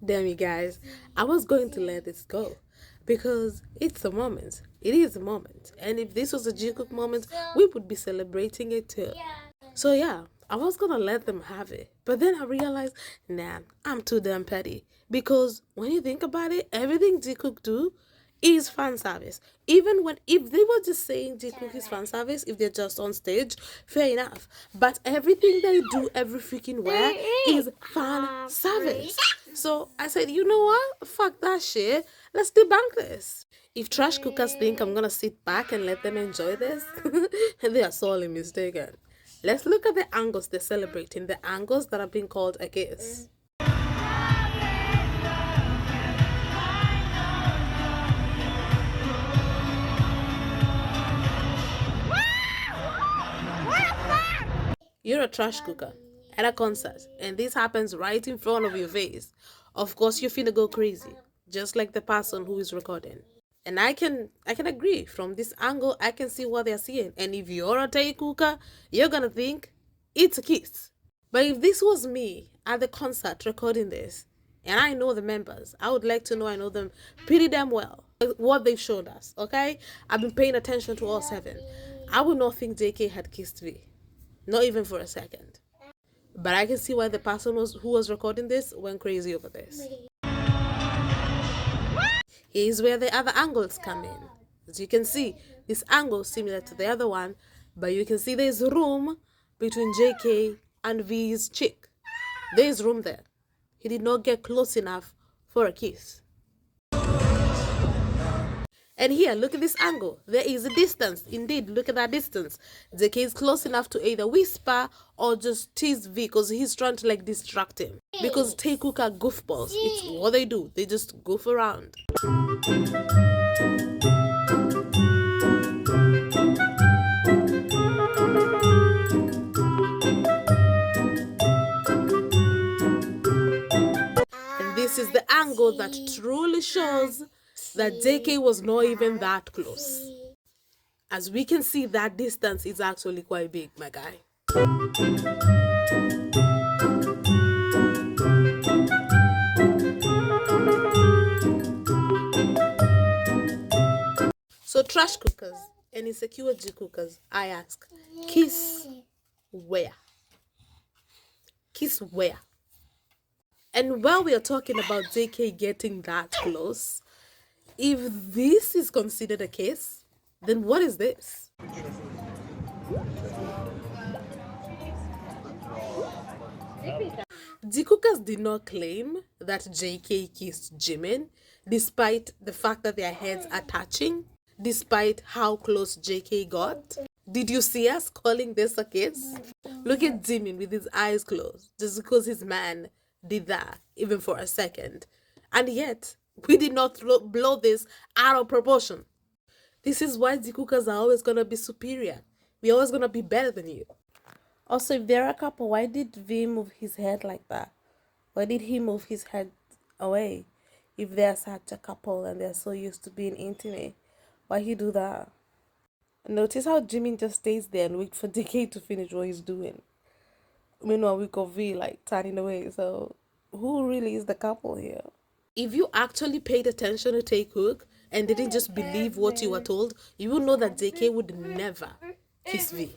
Damn you guys, I was going to let this go because it's a moment. It is a moment. And if this was a jikook moment, we would be celebrating it too. So yeah, I was gonna let them have it. But then I realized, nah, I'm too damn petty. Because when you think about it, everything jikook do is fan service. Even when, if they were just saying jikook is fan service, if they're just on stage, fair enough. But everything they do every freaking where is fan service. So I said, you know what? Fuck that shit. Let's debunk this. If trash cookers think I'm gonna sit back and let them enjoy this, they are sorely mistaken. Let's look at the angles they're celebrating, the angles that are being called a kiss. You're a trash cooker at a concert, and this happens right in front of your face. Of course, you're finna go crazy, just like the person who is recording. And I can agree. From this angle, I can see what they're seeing. And if you're a Taekooker, you're gonna think it's a kiss. But if this was me at the concert recording this, and I know the members, I would like to know I know them pretty damn well. What they've showed us, okay? I've been paying attention to all seven. I would not think JK had kissed V. Not even for a second. But I can see why the person who was recording this went crazy over this. Here's where the other angles come in. As you can see, this angle is similar to the other one, but you can see there's room between JK and V's cheek. There's room there. He did not get close enough for a kiss. And here, look at this angle. There is a distance. Indeed, look at that distance. JK is close enough to either whisper or just tease V because he's trying to like distract him. Because Taekook are goofballs. It's what they do. They just goof around. And this is the angle that truly shows that JK was not even that close. As we can see, that distance is actually quite big, my guy. So trash cookers and insecure jikookers, I ask, kiss where? Kiss where? And while we are talking about JK getting that close, if this is considered a kiss, then what is this? Jikookers did not claim that JK kissed Jimin, despite the fact that their heads are touching, despite how close JK got. Did you see us calling this a kiss? Look at Jimin with his eyes closed, just because his man did that, even for a second. And yet, we did not blow this out of proportion. This is why jikookers are always going to be superior. We're always going to be better than you. Also, if they're a couple, why did V move his head like that? Why did he move his head away? If they're such a couple and they're so used to being intimate, why he do that? Notice how Jimin just stays there and waits for JK to finish what he's doing. Meanwhile, we got V like turning away. So, who really is the couple here? If you actually paid attention to Taekook and didn't just believe what you were told, you will know that JK would never kiss V.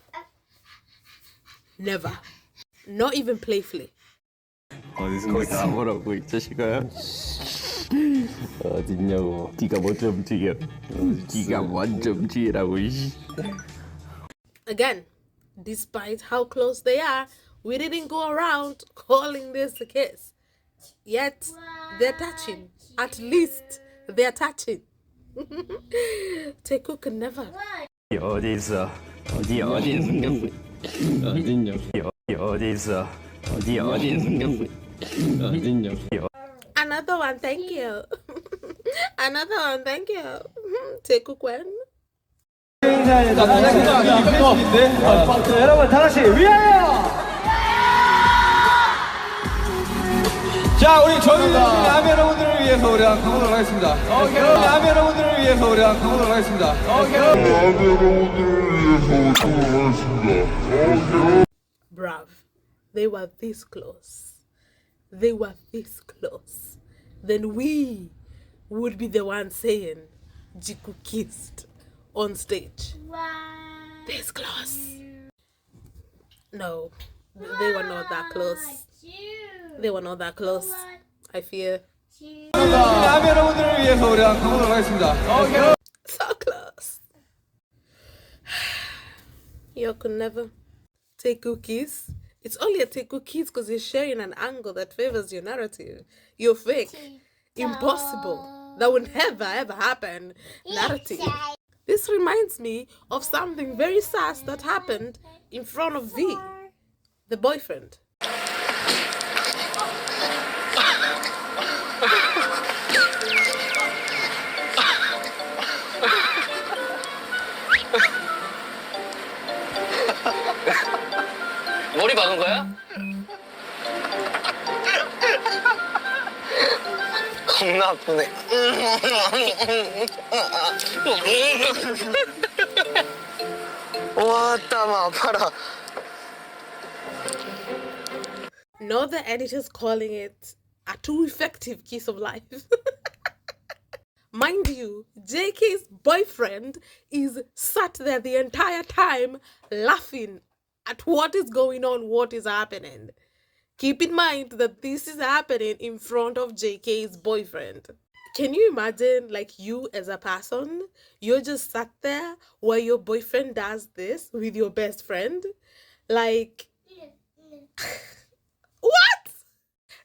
Never. Not even playfully. 거기 다 뭐라고 이 자식아. 어딨냐고. 네가 뭐 좀 튀겨. 네가 완전 튀라고. Again, despite how close they are, we didn't go around calling this a kiss. Yet, they're touching. At least, they're touching. Taekook could never. 어디서 숨겼어? 어디서 숨겼어? Another one, thank you. Another one, thank you. Taekook when? 여러분 다 같이 위하여! 자, 우리 야매 여러분들을 위해서 우리 한 가보도록 하겠습니다. 야매 여러분들을 위해서 우리 한 가보도록 하겠습니다. Bruv, they were this close. They were this close. then we would be the ones saying Jikook kissed on stage. This close. No, they were not that close. They were not that close. I fear. 남의 여러분들을 위해서 우리 가보도록 하겠습니다. So close. You could never take cookies. It's only a take cookies because you're sharing an angle that favors your narrative. You're fake. Impossible. That would never ever happen. Narrative. This reminds me of something very sus that happened in front of V, the boyfriend. 머리 박은 거야? 겁나 아프네. 와, 땀 아파라. No, the editor's calling it a too effective kiss of life. Mind you, JK's boyfriend is sat there the entire time laughing at what is going on, what is happening. Keep in mind that this is happening in front of JK's boyfriend. Can you imagine, like, you as a person, you're just sat there while your boyfriend does this with your best friend? Like, what?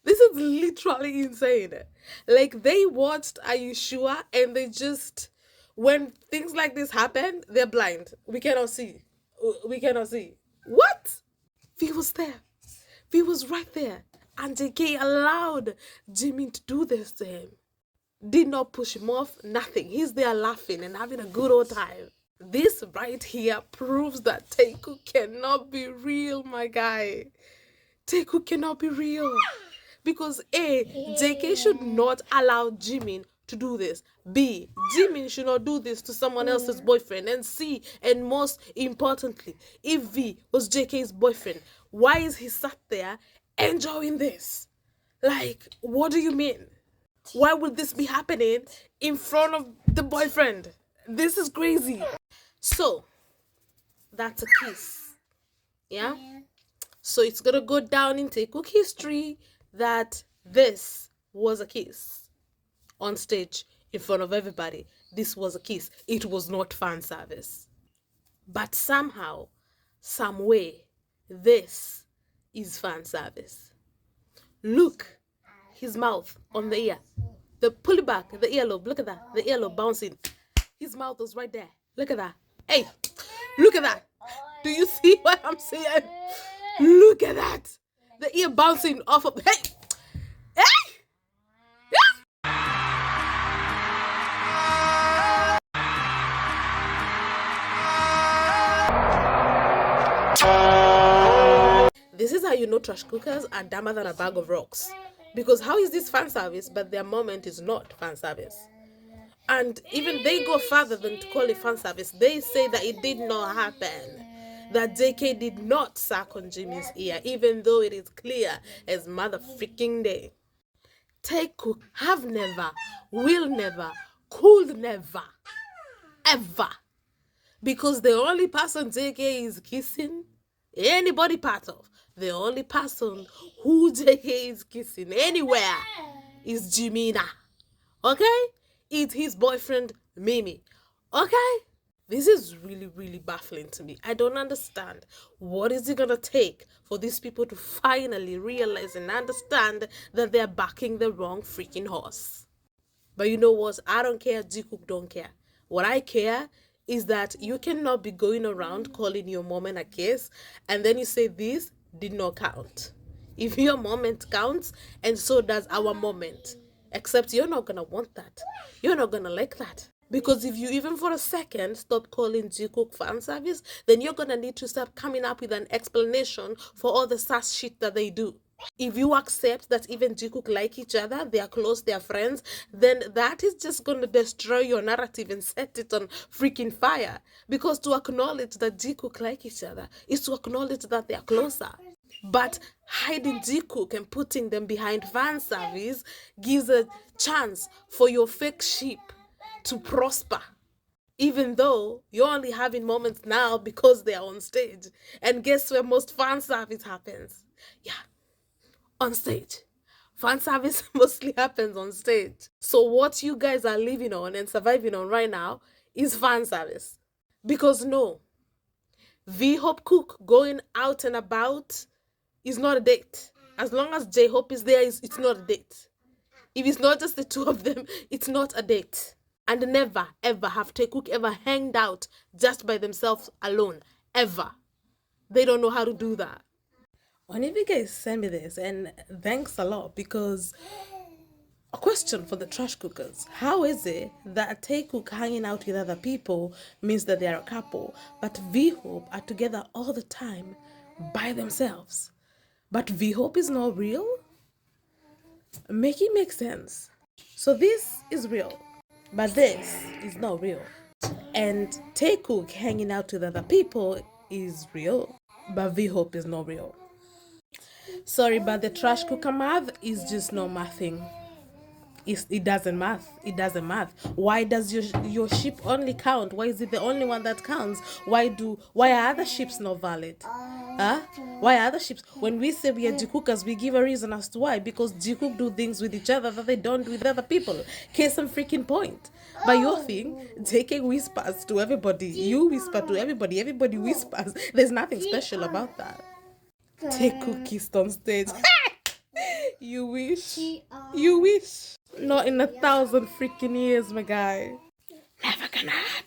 This is literally insane. Like, they watched Are You Sure? And they just, when things like this happen, they're blind. We cannot see. We cannot see. What? V was there. V was right there. And JK allowed Jimin to do this to him. Did not push him off, nothing. He's there laughing and having a good old time. This right here proves that Taekook cannot be real, my guy. Taekook cannot be real. Because A, JK should not allow Jimin to do this. B, Jimin should not do this to someone else's boyfriend. And C, and most importantly, if V was JK's boyfriend, why is he sat there enjoying this? Like, what do you mean? Why would this be happening in front of the boyfriend? This is crazy. So, that's a kiss. Yeah? So it's gonna go down in Taekook history that this was a kiss on stage in front of everybody. This was a kiss. It was not fan service. But somehow, some way, this is fan service. Look, his mouth on the ear. The pull it back, the earlobe. Look at that. The earlobe bouncing. His mouth was right there. Look at that. Hey, look at that. Do you see what I'm saying? Look at that. The ear bouncing off of. Hey! Hey! This is how you know trash cookers are dumber than a bag of rocks. Because how is this fan service, but their moment is not fan service? And even they go further than to call it fan service. They say that it did not happen. That JK did not suck on Jimmy's ear, even though it is clear as mother freaking day. Taekook have never, will never, could never, ever. Because the only person JK is kissing, anybody part of, the only person who JK is kissing anywhere is Jimina. Okay? It's his boyfriend, Mimi. Okay? This is really, really baffling to me. I don't understand. What is it going to take for these people to finally realize and understand that they're backing the wrong freaking horse? But you know what? I don't care. Jikook don't care. What I care is that you cannot be going around calling your moment a kiss and then you say this did not count. If your moment counts, and so does our moment. Except you're not going to want that. You're not going to like that. Because if you even for a second stop calling Jikook fan service, then you're going to need to start coming up with an explanation for all the sass shit that they do. If you accept that even Jikook like each other, they are close, they are friends, then that is just going to destroy your narrative and set it on freaking fire. Because to acknowledge that Jikook like each other is to acknowledge that they are closer. But hiding jikook and putting them behind fan service gives a chance for your fake sheep to prosper. Even though you're only having moments now because they are on stage. And guess where most fan service happens? Yeah, on stage. Fan service mostly happens on stage. So what you guys are living on and surviving on right now is fan service. Because no, V-Hope Cook going out and about is not a date. As long as J-Hope is there, it's not a date. If it's not just the two of them, it's not a date. And never, ever have Taekook ever hanged out just by themselves alone. Ever. They don't know how to do that. One of you guys send me this, and thanks a lot, because a question for the trash cookers. How is it that Taekook hanging out with other people means that they are a couple, but V-Hope are together all the time by themselves? But V-Hope is not real? Make it make sense. So this is real, but this is not real. And Taekook hanging out with other people is real, but V-Hope is not real. Sorry, but the trash cooker math is just not mathing. It doesn't math. It doesn't math. Why does your ship only count? Why is it the only one that counts? Why are other ships not valid? Huh? Why are other ships? When we say we are jikookers, we give a reason as to why. Because jikook do things with each other that they don't with other people. Case and freaking point. But your thing, JK whispers to everybody. You whisper to everybody. Everybody whispers. There's nothing special about that. Taekook kissed on stage. You wish. You wish. Not in 1,000 freaking years, my guy. Never gonna happen.